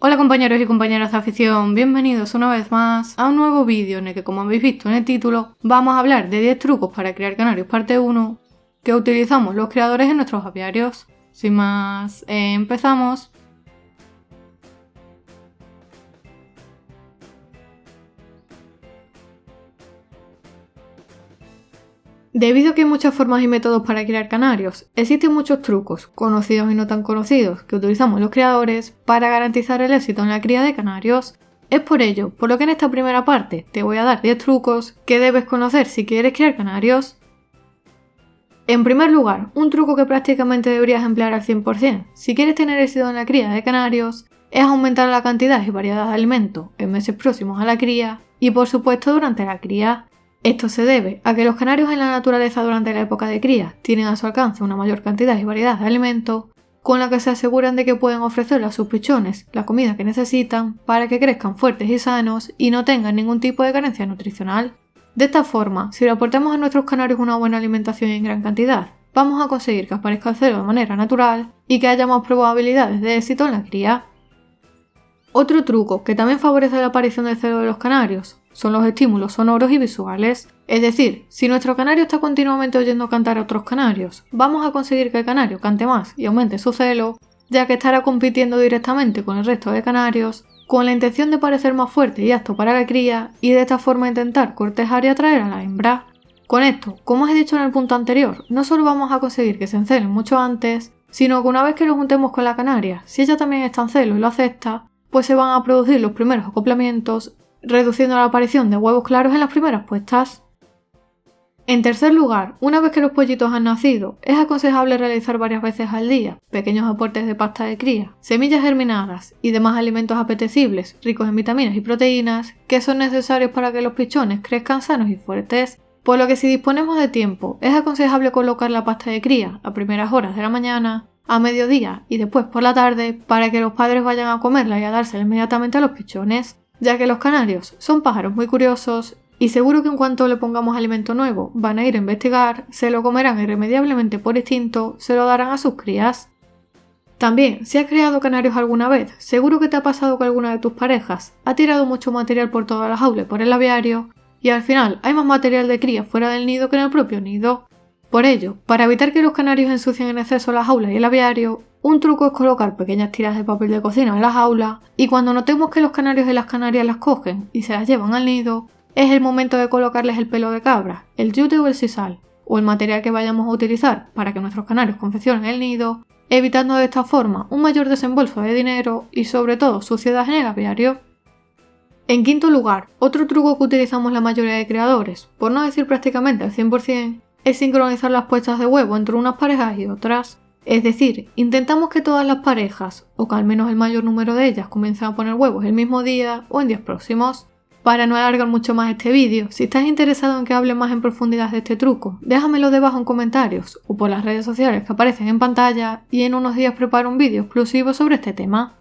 Hola compañeros y compañeras de afición, bienvenidos una vez más a un nuevo vídeo en el que, como habéis visto en el título, vamos a hablar de 10 trucos para crear canarios parte 1 que utilizamos los creadores en nuestros apiarios. Sin más, empezamos. Debido a que hay muchas formas y métodos para crear canarios, existen muchos trucos, conocidos y no tan conocidos, que utilizamos los creadores para garantizar el éxito en la cría de canarios. Es por ello, por lo que en esta primera parte te voy a dar 10 trucos que debes conocer si quieres crear canarios. En primer lugar, un truco que prácticamente deberías emplear al 100% si quieres tener éxito en la cría de canarios es aumentar la cantidad y variedad de alimento en meses próximos a la cría y por supuesto durante la cría. Esto se debe a que los canarios en la naturaleza durante la época de cría tienen a su alcance una mayor cantidad y variedad de alimento, con la que se aseguran de que pueden ofrecerle a sus pichones la comida que necesitan para que crezcan fuertes y sanos y no tengan ningún tipo de carencia nutricional. De esta forma, si le aportamos a nuestros canarios una buena alimentación en gran cantidad, vamos a conseguir que aparezca el celo de manera natural y que haya más probabilidades de éxito en la cría. Otro truco que también favorece la aparición del celo de los canarios son los estímulos sonoros y visuales. Es decir, si nuestro canario está continuamente oyendo cantar a otros canarios, vamos a conseguir que el canario cante más y aumente su celo, ya que estará compitiendo directamente con el resto de canarios, con la intención de parecer más fuerte y apto para la cría y de esta forma intentar cortejar y atraer a la hembra. Con esto, como os he dicho en el punto anterior, no solo vamos a conseguir que se encelen mucho antes, sino que una vez que lo juntemos con la canaria, si ella también está en celo y lo acepta, pues se van a producir los primeros acoplamientos, reduciendo la aparición de huevos claros en las primeras puestas. En tercer lugar, una vez que los pollitos han nacido, es aconsejable realizar varias veces al día pequeños aportes de pasta de cría, semillas germinadas y demás alimentos apetecibles, ricos en vitaminas y proteínas, que son necesarios para que los pichones crezcan sanos y fuertes, por lo que si disponemos de tiempo, es aconsejable colocar la pasta de cría a primeras horas de la mañana, a mediodía y después por la tarde, para que los padres vayan a comerla y a dársela inmediatamente a los pichones, ya que los canarios son pájaros muy curiosos y seguro que en cuanto le pongamos alimento nuevo van a ir a investigar, se lo comerán irremediablemente por instinto, se lo darán a sus crías. También, si has creado canarios alguna vez, seguro que te ha pasado que alguna de tus parejas ha tirado mucho material por toda la jaula y por el aviario y al final hay más material de cría fuera del nido que en el propio nido. Por ello, para evitar que los canarios ensucien en exceso la jaula y el aviario, un truco es colocar pequeñas tiras de papel de cocina en la jaula y cuando notemos que los canarios y las canarias las cogen y se las llevan al nido, es el momento de colocarles el pelo de cabra, el yute o el sisal, o el material que vayamos a utilizar para que nuestros canarios confeccionen el nido, evitando de esta forma un mayor desembolso de dinero y sobre todo suciedad en el aviario. En quinto lugar, otro truco que utilizamos la mayoría de creadores, por no decir prácticamente al 100%, es sincronizar las puestas de huevo entre unas parejas y otras. Es decir, intentamos que todas las parejas, o que al menos el mayor número de ellas comiencen a poner huevos el mismo día o en días próximos. Para no alargar mucho más este vídeo, si estás interesado en que hable más en profundidad de este truco, déjamelo debajo en comentarios o por las redes sociales que aparecen en pantalla y en unos días preparo un vídeo exclusivo sobre este tema.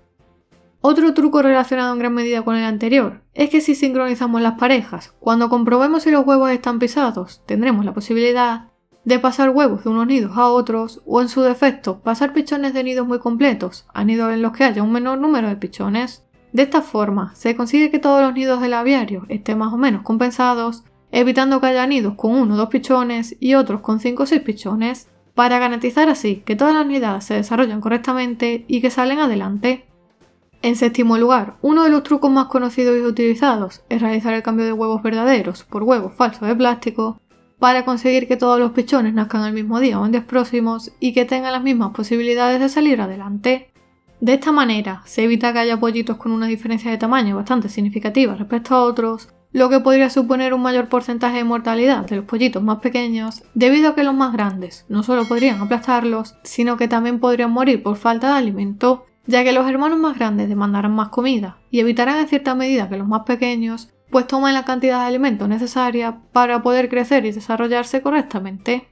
Otro truco relacionado en gran medida con el anterior es que si sincronizamos las parejas, cuando comprobemos si los huevos están pisados, tendremos la posibilidad de pasar huevos de unos nidos a otros o en su defecto pasar pichones de nidos muy completos a nidos en los que haya un menor número de pichones. De esta forma se consigue que todos los nidos del aviario estén más o menos compensados, evitando que haya nidos con 1 o 2 pichones y otros con 5 o 6 pichones, para garantizar así que todas las nidadas se desarrollan correctamente y que salen adelante. En séptimo lugar, uno de los trucos más conocidos y utilizados es realizar el cambio de huevos verdaderos por huevos falsos de plástico para conseguir que todos los pichones nazcan el mismo día o en días próximos y que tengan las mismas posibilidades de salir adelante. De esta manera, se evita que haya pollitos con una diferencia de tamaño bastante significativa respecto a otros, lo que podría suponer un mayor porcentaje de mortalidad de los pollitos más pequeños, debido a que los más grandes no solo podrían aplastarlos, sino que también podrían morir por falta de alimento, ya que los hermanos más grandes demandarán más comida y evitarán en cierta medida que los más pequeños pues tomen la cantidad de alimento necesaria para poder crecer y desarrollarse correctamente.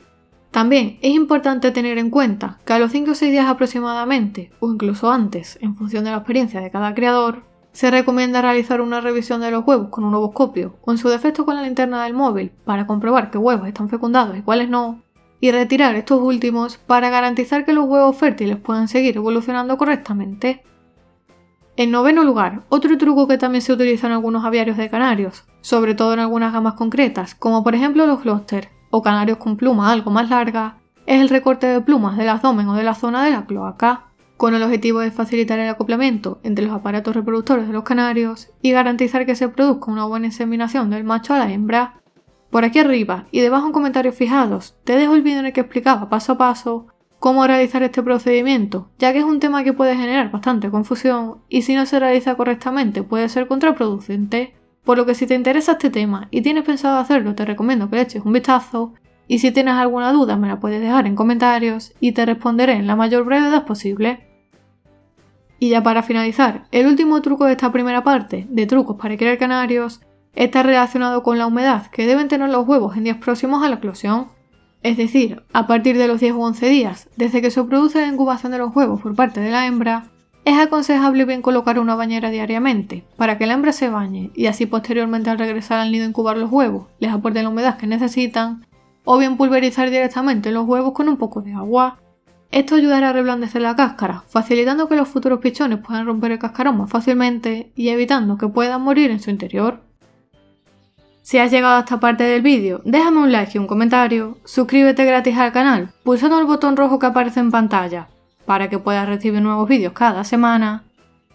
También es importante tener en cuenta que a los 5 o 6 días aproximadamente, o incluso antes, en función de la experiencia de cada criador, se recomienda realizar una revisión de los huevos con un ovoscopio o en su defecto con la linterna del móvil para comprobar qué huevos están fecundados y cuáles no, y retirar estos últimos para garantizar que los huevos fértiles puedan seguir evolucionando correctamente. En noveno lugar, otro truco que también se utiliza en algunos aviarios de canarios, sobre todo en algunas gamas concretas, como por ejemplo los Gloucester o canarios con pluma algo más larga, es el recorte de plumas del abdomen o de la zona de la cloaca, con el objetivo de facilitar el acoplamiento entre los aparatos reproductores de los canarios y garantizar que se produzca una buena inseminación del macho a la hembra. Por aquí arriba y debajo en comentarios fijados te dejo el vídeo en el que explicaba paso a paso cómo realizar este procedimiento, ya que es un tema que puede generar bastante confusión y si no se realiza correctamente puede ser contraproducente, por lo que si te interesa este tema y tienes pensado hacerlo te recomiendo que le eches un vistazo y si tienes alguna duda me la puedes dejar en comentarios y te responderé en la mayor brevedad posible. Y ya para finalizar, el último truco de esta primera parte de trucos para criar canarios está relacionado con la humedad que deben tener los huevos en días próximos a la eclosión. Es decir, a partir de los 10 u 11 días desde que se produce la incubación de los huevos por parte de la hembra, es aconsejable bien colocar una bañera diariamente para que la hembra se bañe y así posteriormente al regresar al nido a incubar los huevos les aporten la humedad que necesitan, o bien pulverizar directamente los huevos con un poco de agua. Esto ayudará a reblandecer la cáscara, facilitando que los futuros pichones puedan romper el cascarón más fácilmente y evitando que puedan morir en su interior. Si has llegado a esta parte del vídeo, déjame un like y un comentario, suscríbete gratis al canal pulsando el botón rojo que aparece en pantalla para que puedas recibir nuevos vídeos cada semana.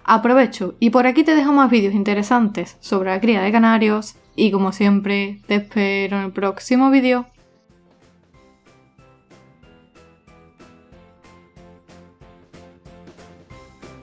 Aprovecho y por aquí te dejo más vídeos interesantes sobre la cría de canarios y como siempre te espero en el próximo vídeo.